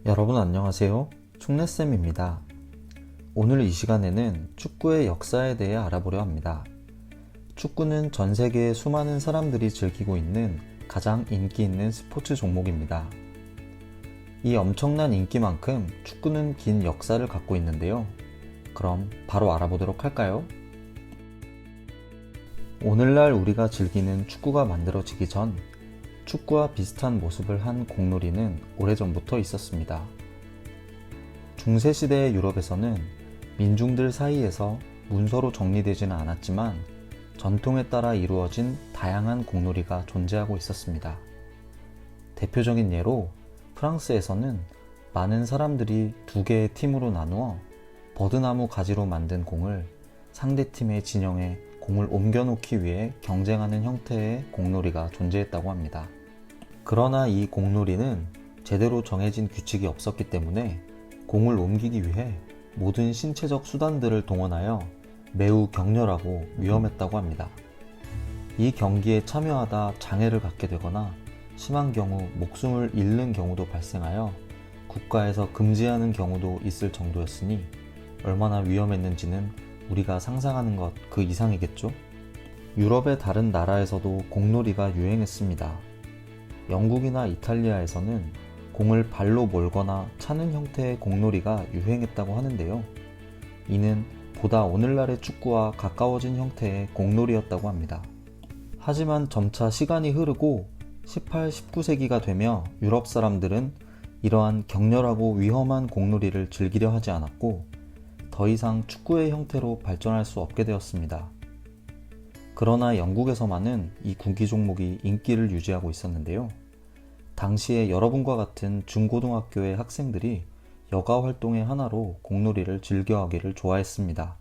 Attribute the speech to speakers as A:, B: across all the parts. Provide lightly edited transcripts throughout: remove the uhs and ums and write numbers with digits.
A: 여러분 안녕하세요. 축내쌤입니다. 오늘 이 시간에는 축구의 역사에 대해 알아보려 합니다. 축구는 전 세계의 수많은 사람들이 즐기고 있는 가장 인기 있는 스포츠 종목입니다. 이 엄청난 인기만큼 축구는 긴 역사를 갖고 있는데요. 그럼 바로 알아보도록 할까요? 오늘날 우리가 즐기는 축구가 만들어지기 전 축구와 비슷한 모습을 한 공놀이는 오래전부터 있었습니다. 중세시대의 유럽에서는 민중들 사이에서 문서로 정리되지는 않았지만 전통에 따라 이루어진 다양한 공놀이가 존재하고 있었습니다. 대표적인 예로 프랑스에서는 많은 사람들이 두 개의 팀으로 나누어 버드나무 가지로 만든 공을 상대팀의 진영에 공을 옮겨놓기 위해 경쟁하는 형태의 공놀이가 존재했다고 합니다. 그러나 이 공놀이는 제대로 정해진 규칙이 없었기 때문에 공을 옮기기 위해 모든 신체적 수단들을 동원하여 매우 격렬하고 위험했다고 합니다. 이 경기에 참여하다 장애를 갖게 되거나 심한 경우 목숨을 잃는 경우도 발생하여 국가에서 금지하는 경우도 있을 정도였으니 얼마나 위험했는지는 우리가 상상하는 것 그 이상이겠죠? 유럽의 다른 나라에서도 공놀이가 유행했습니다. 영국이나 이탈리아에서는 공을 발로 몰거나 차는 형태의 공놀이가 유행했다고 하는데요. 이는 보다 오늘날의 축구와 가까워진 형태의 공놀이였다고 합니다. 하지만 점차 시간이 흐르고 18, 19세기가 되며 유럽 사람들은 이러한 격렬하고 위험한 공놀이를 즐기려 하지 않았고 더 이상 축구의 형태로 발전할 수 없게 되었습니다. 그러나 영국에서만은 이 구기 종목이 인기를 유지하고 있었는데요. 당시에 여러분과 같은 중고등학교의 학생들이 여가 활동의 하나로 공놀이를 즐겨하기를 좋아했습니다.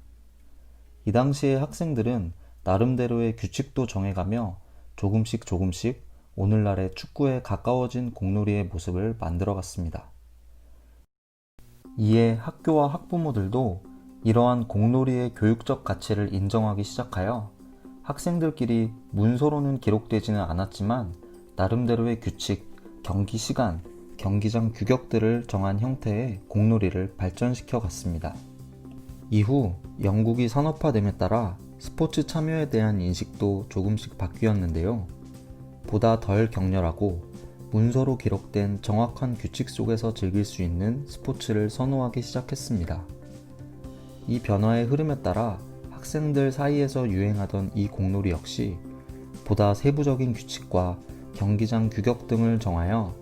A: 이 당시의 학생들은 나름대로의 규칙도 정해가며 조금씩 오늘날의 축구에 가까워진 공놀이의 모습을 만들어갔습니다. 이에 학교와 학부모들도 이러한 공놀이의 교육적 가치를 인정하기 시작하여 학생들끼리 문서로는 기록되지는 않았지만 나름대로의 규칙, 경기 시간, 경기장 규격들을 정한 형태의 공놀이를 발전시켜 갔습니다. 이후 영국이 산업화됨에 따라 스포츠 참여에 대한 인식도 조금씩 바뀌었는데요. 보다 덜 격렬하고 문서로 기록된 정확한 규칙 속에서 즐길 수 있는 스포츠를 선호하기 시작했습니다. 이 변화의 흐름에 따라 학생들 사이에서 유행하던 이 공놀이 역시 보다 세부적인 규칙과 경기장 규격 등을 정하여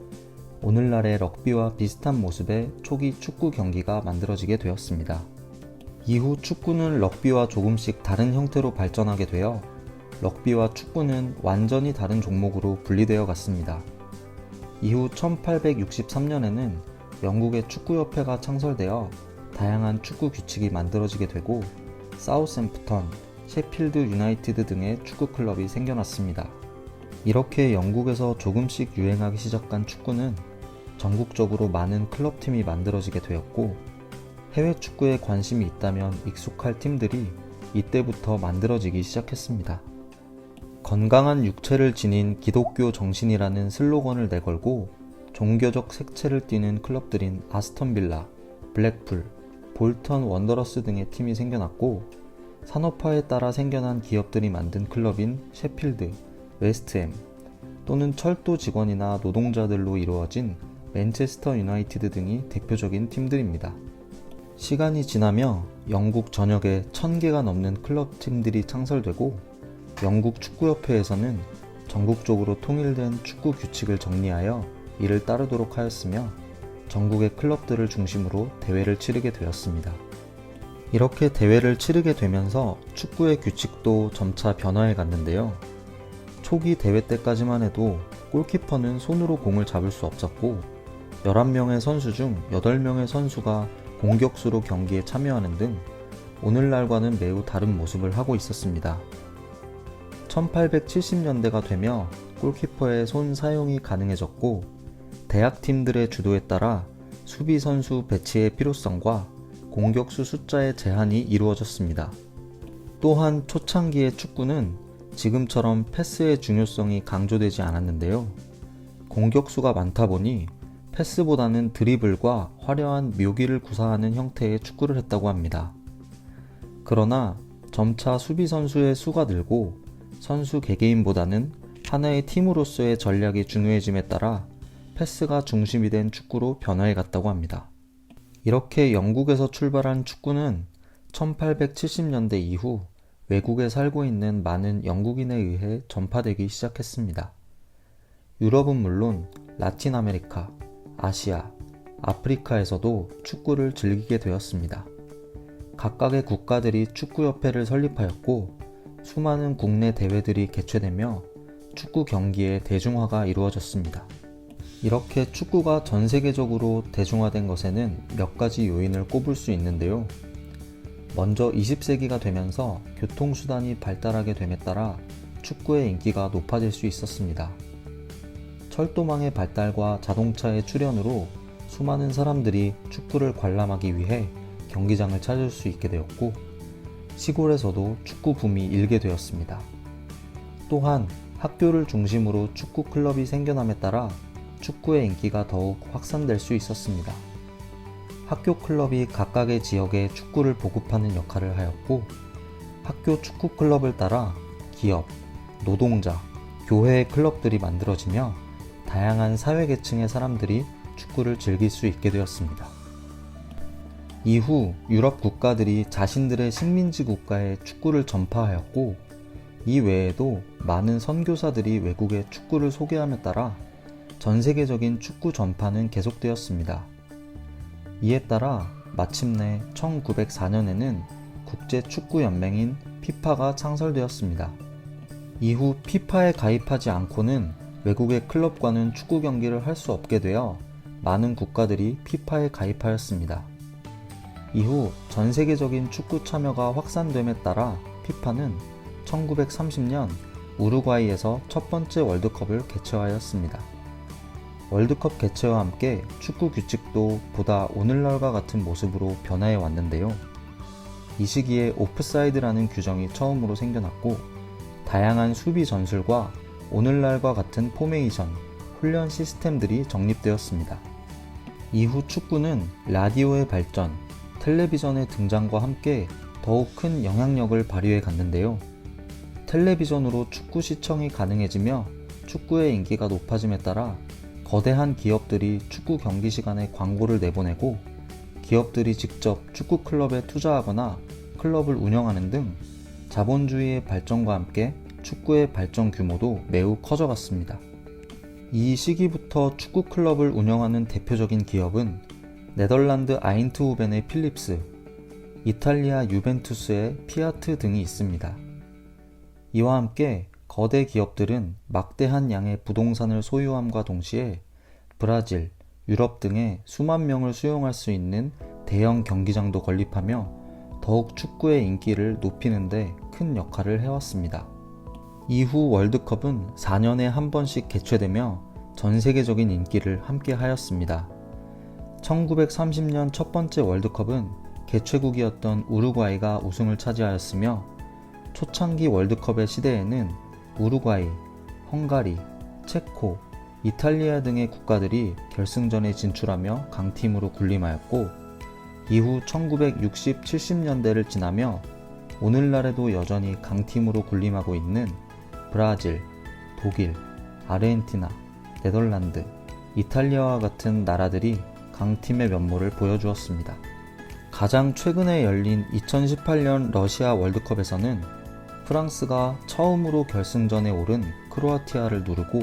A: 오늘날의 럭비와 비슷한 모습의 초기 축구 경기가 만들어지게 되었습니다. 이후 축구는 럭비와 조금씩 다른 형태로 발전하게 되어 럭비와 축구는 완전히 다른 종목으로 분리되어 갔습니다. 이후 1863년에는 영국의 축구협회가 창설되어 다양한 축구 규칙이 만들어지게 되고 사우샘프턴, 셰필드 유나이티드 등의 축구 클럽이 생겨났습니다. 이렇게 영국에서 조금씩 유행하기 시작한 축구는 전국적으로 많은 클럽팀이 만들어지게 되었고 해외 축구에 관심이 있다면 익숙할 팀들이 이때부터 만들어지기 시작했습니다. 건강한 육체를 지닌 기독교 정신이라는 슬로건을 내걸고 종교적 색채를 띠는 클럽들인 아스턴 빌라, 블랙풀, 볼턴 원더러스 등의 팀이 생겨났고 산업화에 따라 생겨난 기업들이 만든 클럽인 셰필드, 웨스트햄 또는 철도 직원이나 노동자들로 이루어진 맨체스터 유나이티드 등이 대표적인 팀들입니다. 시간이 지나며 영국 전역에 1000개가 넘는 클럽 팀들이 창설되고 영국 축구협회에서는 전국적으로 통일된 축구 규칙을 정리하여 이를 따르도록 하였으며 전국의 클럽들을 중심으로 대회를 치르게 되었습니다. 이렇게 대회를 치르게 되면서 축구의 규칙도 점차 변화해 갔는데요. 초기 대회 때까지만 해도 골키퍼는 손으로 공을 잡을 수 없었고 11명의 선수 중 8명의 선수가 공격수로 경기에 참여하는 등 오늘날과는 매우 다른 모습을 하고 있었습니다. 1870년대가 되며 골키퍼의 손 사용이 가능해졌고 대학팀들의 주도에 따라 수비 선수 배치의 필요성과 공격수 숫자의 제한이 이루어졌습니다. 또한 초창기의 축구는 지금처럼 패스의 중요성이 강조되지 않았는데요. 공격수가 많다 보니 패스보다는 드리블과 화려한 묘기를 구사하는 형태의 축구를 했다고 합니다. 그러나 점차 수비 선수의 수가 늘고 선수 개개인보다는 하나의 팀으로서의 전략이 중요해짐에 따라 패스가 중심이 된 축구로 변화해 갔다고 합니다. 이렇게 영국에서 출발한 축구는 1870년대 이후 외국에 살고 있는 많은 영국인에 의해 전파되기 시작했습니다. 유럽은 물론 라틴 아메리카, 아시아, 아프리카에서도 축구를 즐기게 되었습니다. 각각의 국가들이 축구협회를 설립하였고 수많은 국내 대회들이 개최되며 축구 경기의 대중화가 이루어졌습니다. 이렇게 축구가 전 세계적으로 대중화된 것에는 몇 가지 요인을 꼽을 수 있는데요. 먼저 20세기가 되면서 교통수단이 발달하게 됨에 따라 축구의 인기가 높아질 수 있었습니다. 철도망의 발달과 자동차의 출현으로 수많은 사람들이 축구를 관람하기 위해 경기장을 찾을 수 있게 되었고 시골에서도 축구 붐이 일게 되었습니다. 또한 학교를 중심으로 축구 클럽이 생겨남에 따라 축구의 인기가 더욱 확산될 수 있었습니다. 학교 클럽이 각각의 지역에 축구를 보급하는 역할을 하였고 학교 축구 클럽을 따라 기업, 노동자, 교회의 클럽들이 만들어지며 다양한 사회계층의 사람들이 축구를 즐길 수 있게 되었습니다. 이후 유럽 국가들이 자신들의 식민지 국가에 축구를 전파하였고 이 외에도 많은 선교사들이 외국에 축구를 소개함에 따라 전 세계적인 축구 전파는 계속되었습니다. 이에 따라 마침내 1904년에는 국제축구연맹인 피파가 창설되었습니다. 이후 피파에 가입하지 않고는 외국의 클럽과는 축구 경기를 할 수 없게 되어 많은 국가들이 피파에 가입하였습니다. 이후 전 세계적인 축구 참여가 확산됨에 따라 피파는 1930년 우루과이에서 첫 번째 월드컵을 개최하였습니다. 월드컵 개최와 함께 축구 규칙도 보다 오늘날과 같은 모습으로 변화해 왔는데요. 이 시기에 오프사이드라는 규정이 처음으로 생겨났고 다양한 수비 전술과 오늘날과 같은 포메이션, 훈련 시스템들이 정립되었습니다. 이후 축구는 라디오의 발전, 텔레비전의 등장과 함께 더욱 큰 영향력을 발휘해 갔는데요. 텔레비전으로 축구 시청이 가능해지며 축구의 인기가 높아짐에 따라 거대한 기업들이 축구 경기 시간에 광고를 내보내고 기업들이 직접 축구 클럽에 투자하거나 클럽을 운영하는 등 자본주의의 발전과 함께 축구의 발전 규모도 매우 커져갔습니다. 이 시기부터 축구 클럽을 운영하는 대표적인 기업은 네덜란드 아인트호벤의 필립스, 이탈리아 유벤투스의 피아트 등이 있습니다. 이와 함께 거대 기업들은 막대한 양의 부동산을 소유함과 동시에 브라질, 유럽 등의 수만 명을 수용할 수 있는 대형 경기장도 건립하며 더욱 축구의 인기를 높이는 데 큰 역할을 해왔습니다. 이후 월드컵은 4년에 한 번씩 개최되며 전 세계적인 인기를 함께 하였습니다. 1930년 첫 번째 월드컵은 개최국이었던 우루과이가 우승을 차지하였으며 초창기 월드컵의 시대에는 우루과이, 헝가리, 체코, 이탈리아 등의 국가들이 결승전에 진출하며 강팀으로 군림하였고 이후 1960, 70년대를 지나며 오늘날에도 여전히 강팀으로 군림하고 있는 브라질, 독일, 아르헨티나, 네덜란드, 이탈리아와 같은 나라들이 강팀의 면모를 보여주었습니다. 가장 최근에 열린 2018년 러시아 월드컵에서는 프랑스가 처음으로 결승전에 오른 크로아티아를 누르고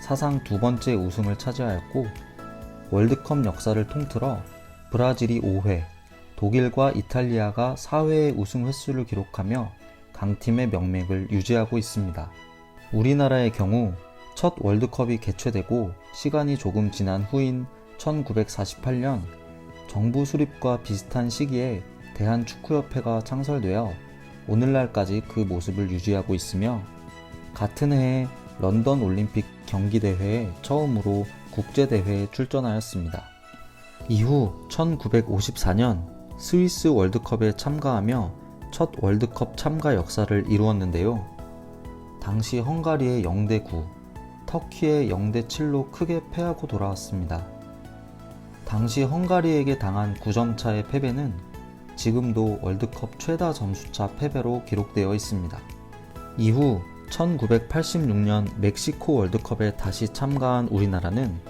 A: 사상 두 번째 우승을 차지하였고 월드컵 역사를 통틀어 브라질이 5회, 독일과 이탈리아가 4회의 우승 횟수를 기록하며 강팀의 명맥을 유지하고 있습니다. 우리나라의 경우 첫 월드컵이 개최되고 시간이 조금 지난 후인 1948년 정부 수립과 비슷한 시기에 대한축구협회가 창설되어 오늘날까지 그 모습을 유지하고 있으며 같은 해에 런던 올림픽 경기대회에 처음으로 국제대회에 출전하였습니다. 이후 1954년 스위스 월드컵에 참가하며 첫 월드컵 참가 역사를 이루었는데요. 당시 헝가리의 0대9, 터키의 0대7로 크게 패하고 돌아왔습니다. 당시 헝가리에게 당한 9점 차의 패배는 지금도 월드컵 최다 점수차 패배로 기록되어 있습니다. 이후 1986년 멕시코 월드컵에 다시 참가한 우리나라는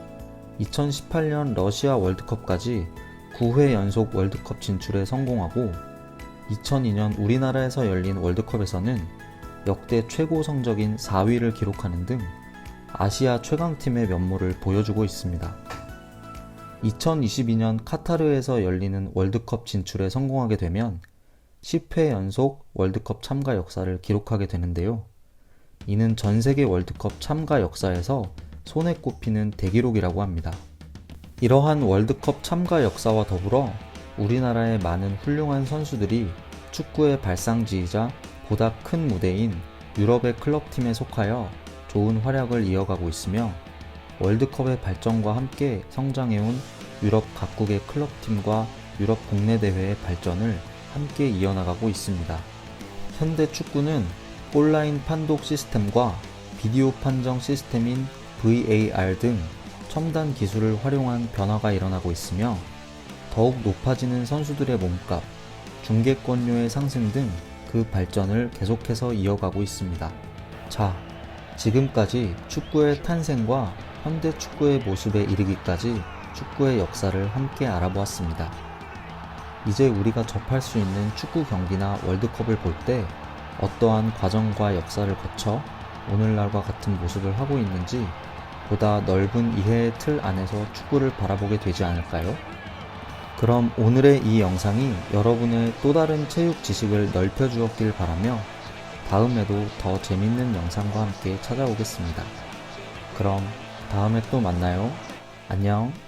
A: 2018년 러시아 월드컵까지 9회 연속 월드컵 진출에 성공하고 2002년 우리나라에서 열린 월드컵에서는 역대 최고 성적인 4위를 기록하는 등 아시아 최강팀의 면모를 보여주고 있습니다. 2022년 카타르에서 열리는 월드컵 진출에 성공하게 되면 10회 연속 월드컵 참가 역사를 기록하게 되는데요. 이는 전 세계 월드컵 참가 역사에서 손에 꼽히는 대기록이라고 합니다. 이러한 월드컵 참가 역사와 더불어 우리나라의 많은 훌륭한 선수들이 축구의 발상지이자 보다 큰 무대인 유럽의 클럽팀에 속하여 좋은 활약을 이어가고 있으며 월드컵의 발전과 함께 성장해온 유럽 각국의 클럽팀과 유럽 국내 대회의 발전을 함께 이어나가고 있습니다. 현대 축구는 온라인 판독 시스템과 비디오 판정 시스템인 VAR 등 첨단 기술을 활용한 변화가 일어나고 있으며 더욱 높아지는 선수들의 몸값, 중계권료의 상승 등 그 발전을 계속해서 이어가고 있습니다. 자, 지금까지 축구의 탄생과 현대 축구의 모습에 이르기까지 축구의 역사를 함께 알아보았습니다. 이제 우리가 접할 수 있는 축구 경기나 월드컵을 볼 때 어떠한 과정과 역사를 거쳐 오늘날과 같은 모습을 하고 있는지 보다 넓은 이해의 틀 안에서 축구를 바라보게 되지 않을까요? 그럼 오늘의 이 영상이 여러분의 또 다른 체육 지식을 넓혀주었길 바라며 다음에도 더 재밌는 영상과 함께 찾아오겠습니다. 그럼 다음에 또 만나요. 안녕.